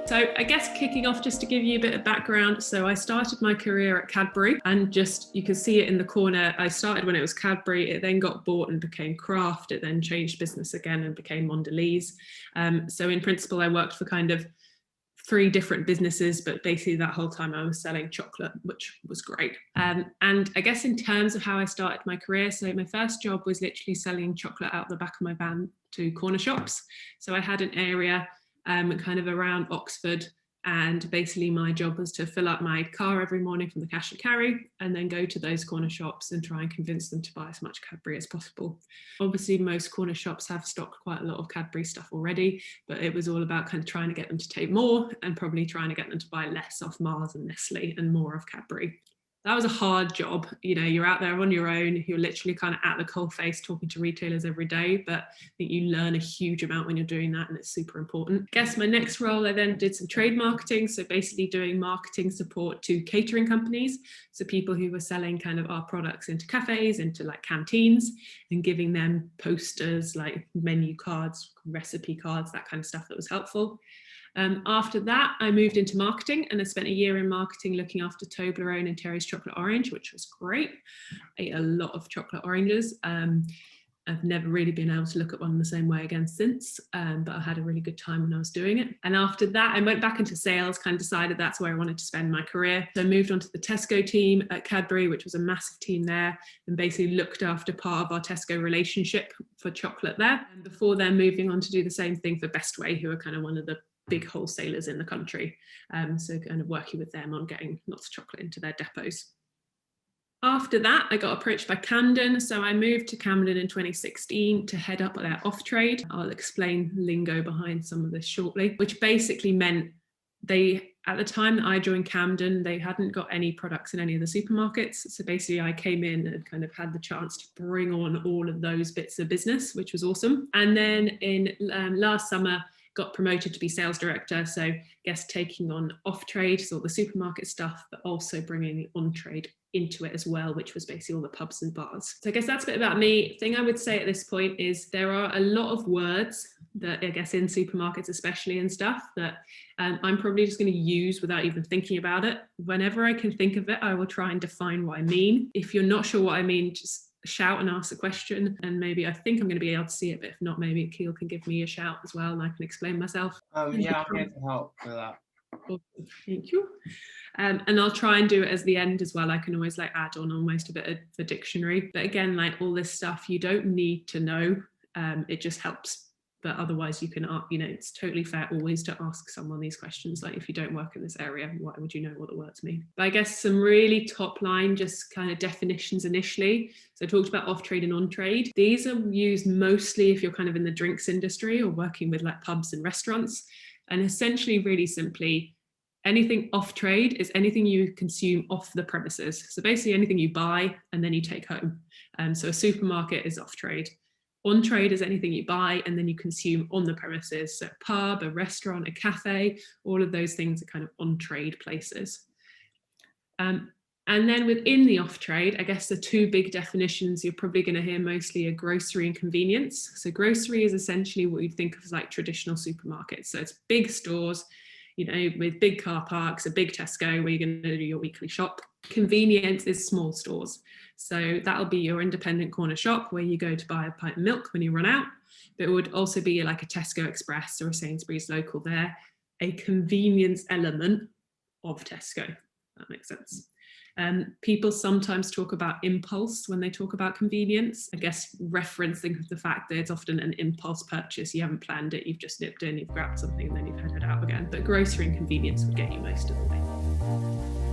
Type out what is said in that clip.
So I guess kicking off, just to give you a bit of background. So I started my career at Cadbury, and just, you can see it in the corner. I started when it was Cadbury. It then got bought and became Kraft. It then changed business again and became Mondelez. So in principle, I worked for kind of 3 different businesses, but basically that whole time I was selling chocolate, which was great. And I guess in terms of how I started my career, so my first job was literally selling chocolate out the back of my van to corner shops. So I had an area kind of around Oxford, and basically my job was to fill up my car every morning from the cash and carry, and then go to those corner shops and try and convince them to buy as much Cadbury as possible. Obviously most corner shops have stocked quite a lot of Cadbury stuff already, but it was all about kind of trying to get them to take more, and probably trying to get them to buy less off Mars and Nestle and more of Cadbury. That was a hard job. You know, you're out there on your own, you're literally kind of at the coalface talking to retailers every day, but I think you learn a huge amount when you're doing that, and it's super important. I guess my next role, I then did some trade marketing. So basically doing marketing support to catering companies. So people who were selling kind of our products into cafes, into like canteens, and giving them posters like menu cards, recipe cards, that kind of stuff that was helpful. After that, I moved into marketing, and I spent a year in marketing looking after Toblerone and Terry's Chocolate Orange, which was great. I ate a lot of chocolate oranges. I've never really been able to look at one the same way again since, but I had a really good time when I was doing it. And after that, I went back into sales, kind of decided that's where I wanted to spend my career. So I moved on to the Tesco team at Cadbury, which was a massive team there, and basically looked after part of our Tesco relationship for chocolate there. And before then, moving on to do the same thing for Best Way, who are kind of one of the big wholesalers in the country. So kind of working with them on getting lots of chocolate into their depots. After that, I got approached by Camden. So I moved to Camden in 2016 to head up their off-trade. I'll explain lingo behind some of this shortly, which basically meant at the time that I joined Camden, they hadn't got any products in any of the supermarkets. So basically I came in and kind of had the chance to bring on all of those bits of business, which was awesome. And then in last summer, got promoted to be sales director. So I guess taking on off trade, so all the supermarket stuff, but also bringing the on trade into it as well, which was basically all the pubs and bars. So I guess that's a bit about me. The thing I would say at this point is there are a lot of words that I guess in supermarkets, especially and stuff, that I'm probably just going to use without even thinking about it. Whenever I can think of it, I will try and define what I mean. If you're not sure what I mean, just shout and ask a question, and maybe I think I'm going to be able to see it, but if not, maybe Keel can give me a shout as well and I can explain myself. Yeah, I'm here to help with that. Thank you. And I'll try and do it as the end as well. I can always like add on almost a bit of the dictionary, but again, like all this stuff you don't need to know, it just helps. But otherwise you can, you know, it's totally fair always to ask someone these questions. Like if you don't work in this area, why would you know what the words mean? But I guess some really top line, just kind of definitions initially. So I talked about off trade and on trade. These are used mostly if you're kind of in the drinks industry or working with like pubs and restaurants. And essentially, really simply, anything off trade is anything you consume off the premises. So basically anything you buy and then you take home. So a supermarket is off trade. On trade is anything you buy and then you consume on the premises. So a pub, a restaurant, a cafe, all of those things are kind of on trade places. And then within the off trade, I guess the 2 big definitions you're probably going to hear mostly are grocery and convenience. So grocery is essentially what you'd think of as like traditional supermarkets. So it's big stores, you know, with big car parks, a big Tesco where you're going to do your weekly shop. Convenience is small stores. So that'll be your independent corner shop where you go to buy a pint of milk when you run out. But it would also be like a Tesco Express or a Sainsbury's local there, a convenience element of Tesco. That makes sense. People sometimes talk about impulse when they talk about convenience, I guess referencing the fact that it's often an impulse purchase. You haven't planned it, you've just nipped in, you've grabbed something and then you've headed out again. But grocery and convenience would get you most of the way.